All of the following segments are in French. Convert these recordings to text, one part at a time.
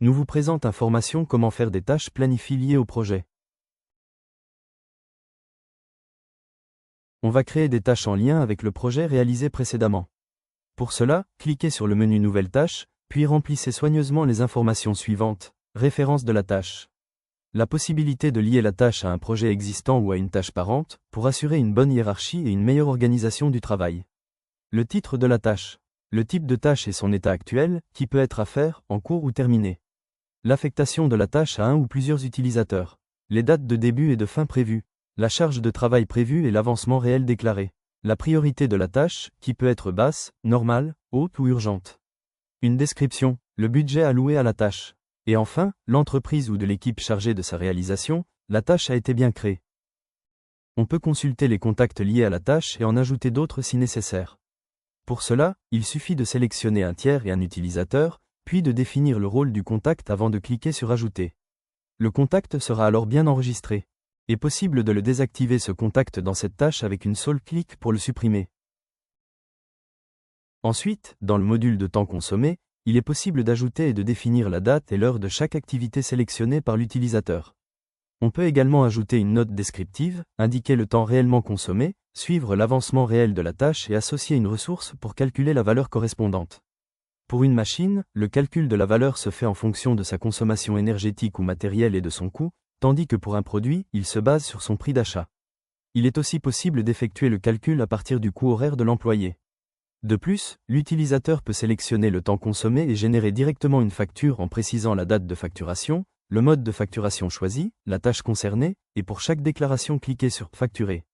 nous vous présente information comment faire des tâches planifiées liées au projet. On va créer des tâches en lien avec le projet réalisé précédemment. Pour cela, cliquez sur le menu Nouvelle tâche, puis remplissez soigneusement les informations suivantes. Référence de la tâche. La possibilité de lier la tâche à un projet existant ou à une tâche parente, pour assurer une bonne hiérarchie et une meilleure organisation du travail. Le titre de la tâche. Le type de tâche et son état actuel, qui peut être à faire, en cours ou terminé. L'affectation de la tâche à un ou plusieurs utilisateurs. Les dates de début et de fin prévues. La charge de travail prévue et l'avancement réel déclaré. La priorité de la tâche, qui peut être basse, normale, haute ou urgente. Une description, le budget alloué à la tâche. Et enfin, l'entreprise ou de l'équipe chargée de sa réalisation, la tâche a été bien créée. On peut consulter les contacts liés à la tâche et en ajouter d'autres si nécessaire. Pour cela, il suffit de sélectionner un tiers et un utilisateur, puis de définir le rôle du contact avant de cliquer sur Ajouter. Le contact sera alors bien enregistré. Il est possible de le désactiver ce contact dans cette tâche avec une seule clic pour le supprimer. Ensuite, dans le module de temps consommé, il est possible d'ajouter et de définir la date et l'heure de chaque activité sélectionnée par l'utilisateur. On peut également ajouter une note descriptive, indiquer le temps réellement consommé, suivre l'avancement réel de la tâche et associer une ressource pour calculer la valeur correspondante. Pour une machine, le calcul de la valeur se fait en fonction de sa consommation énergétique ou matérielle et de son coût, tandis que pour un produit, il se base sur son prix d'achat. Il est aussi possible d'effectuer le calcul à partir du coût horaire de l'employé. De plus, l'utilisateur peut sélectionner le temps consommé et générer directement une facture en précisant la date de facturation, le mode de facturation choisi, la tâche concernée, et pour chaque déclaration cliquez sur « Facturer ».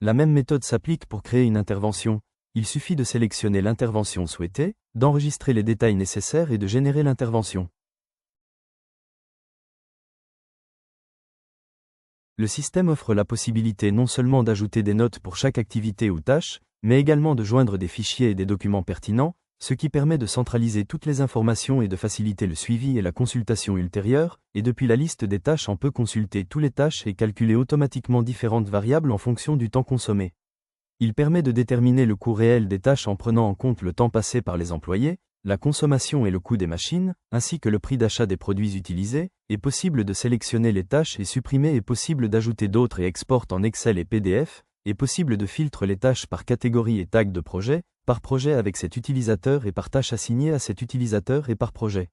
La même méthode s'applique pour créer une intervention. Il suffit de sélectionner l'intervention souhaitée, d'enregistrer les détails nécessaires et de générer l'intervention. Le système offre la possibilité non seulement d'ajouter des notes pour chaque activité ou tâche, mais également de joindre des fichiers et des documents pertinents, ce qui permet de centraliser toutes les informations et de faciliter le suivi et la consultation ultérieure, et depuis la liste des tâches on peut consulter toutes les tâches et calculer automatiquement différentes variables en fonction du temps consommé. Il permet de déterminer le coût réel des tâches en prenant en compte le temps passé par les employés, la consommation et le coût des machines, ainsi que le prix d'achat des produits utilisés. Est possible de sélectionner les tâches et supprimer, est possible d'ajouter d'autres et export en Excel et PDF, est possible de filtrer les tâches par catégorie et tag de projet, par projet avec cet utilisateur et par tâche assignée à cet utilisateur et par projet.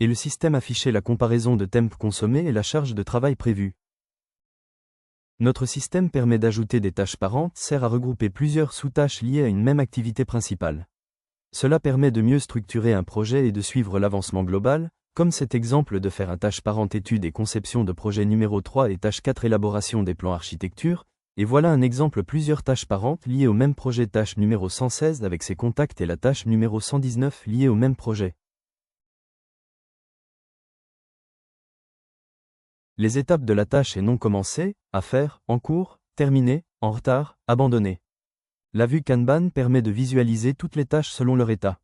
Et le système afficher la comparaison de temps consommé et la charge de travail prévue. Notre système permet d'ajouter des tâches parentes, sert à regrouper plusieurs sous-tâches liées à une même activité principale. Cela permet de mieux structurer un projet et de suivre l'avancement global, comme cet exemple de faire un tâche parente étude et conception de projet numéro 3 et tâche 4 élaboration des plans architecture, et voilà un exemple plusieurs tâches parentes liées au même projet tâche numéro 116 avec ses contacts et la tâche numéro 119 liée au même projet. Les étapes de la tâche est non commencée, à faire, en cours, terminé, en retard, abandonné. La vue Kanban permet de visualiser toutes les tâches selon leur état.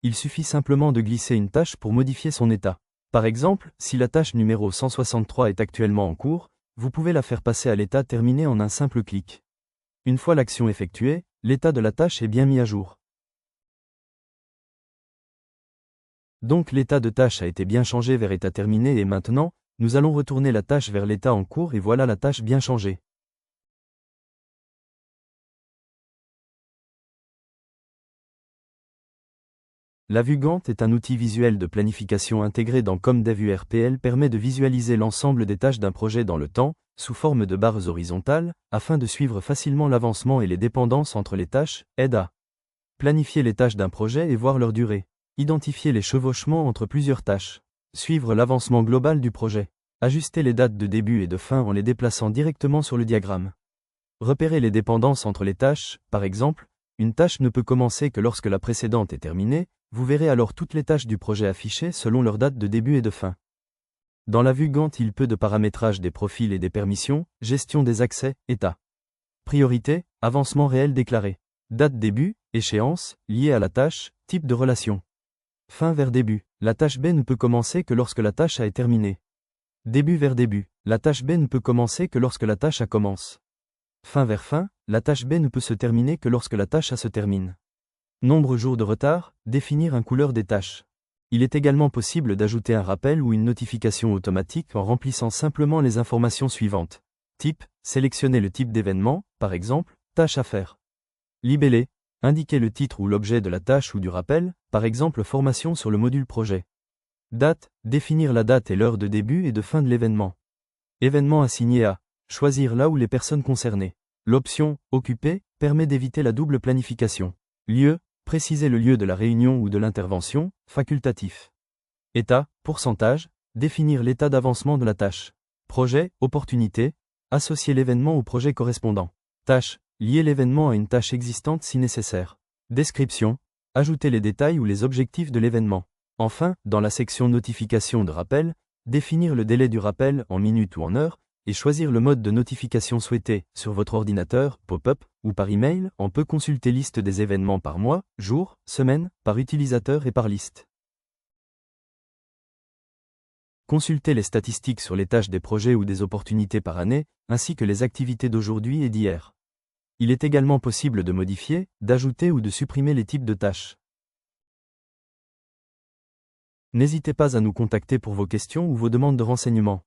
Il suffit simplement de glisser une tâche pour modifier son état. Par exemple, si la tâche numéro 163 est actuellement en cours, vous pouvez la faire passer à l'état terminé en un simple clic. Une fois l'action effectuée, l'état de la tâche est bien mis à jour. Donc l'état de tâche a été bien changé vers état terminé et maintenant, nous allons retourner la tâche vers l'état en cours et voilà la tâche bien changée. La vue Gantt est un outil visuel de planification intégré dans ComDev URPL permet de visualiser l'ensemble des tâches d'un projet dans le temps, sous forme de barres horizontales, afin de suivre facilement l'avancement et les dépendances entre les tâches, aide à planifier les tâches d'un projet et voir leur durée, identifier les chevauchements entre plusieurs tâches, suivre l'avancement global du projet, ajuster les dates de début et de fin en les déplaçant directement sur le diagramme, repérer les dépendances entre les tâches, par exemple, une tâche ne peut commencer que lorsque la précédente est terminée, vous verrez alors toutes les tâches du projet affichées selon leur date de début et de fin. Dans la vue Gantt il peut de paramétrage des profils et des permissions, gestion des accès, état. Priorité, avancement réel déclaré. Date début, échéance, liée à la tâche, type de relation. Fin vers début, la tâche B ne peut commencer que lorsque la tâche a été terminée. Début vers début, la tâche B ne peut commencer que lorsque la tâche A commence. Fin vers fin, la tâche B ne peut se terminer que lorsque la tâche A se termine. Nombre jours de retard, définir un couleur des tâches. Il est également possible d'ajouter un rappel ou une notification automatique en remplissant simplement les informations suivantes. Type, sélectionnez le type d'événement, par exemple, tâche à faire. Libellé, indiquez le titre ou l'objet de la tâche ou du rappel, par exemple formation sur le module projet. Date, définir la date et l'heure de début et de fin de l'événement. Événement assigné à, choisir là où les personnes concernées. L'option « Occuper » permet d'éviter la double planification. Lieu, préciser le lieu de la réunion ou de l'intervention, facultatif. État, pourcentage, définir l'état d'avancement de la tâche. Projet, opportunité, associer l'événement au projet correspondant. Tâche, lier l'événement à une tâche existante si nécessaire. Description, ajouter les détails ou les objectifs de l'événement. Enfin, dans la section notification de rappel, définir le délai du rappel en minutes ou en heures, et choisir le mode de notification souhaité, sur votre ordinateur, pop-up, ou par email, on peut consulter liste des événements par mois, jour, semaine, par utilisateur et par liste. Consultez les statistiques sur les tâches des projets ou des opportunités par année, ainsi que les activités d'aujourd'hui et d'hier. Il est également possible de modifier, d'ajouter ou de supprimer les types de tâches. N'hésitez pas à nous contacter pour vos questions ou vos demandes de renseignements.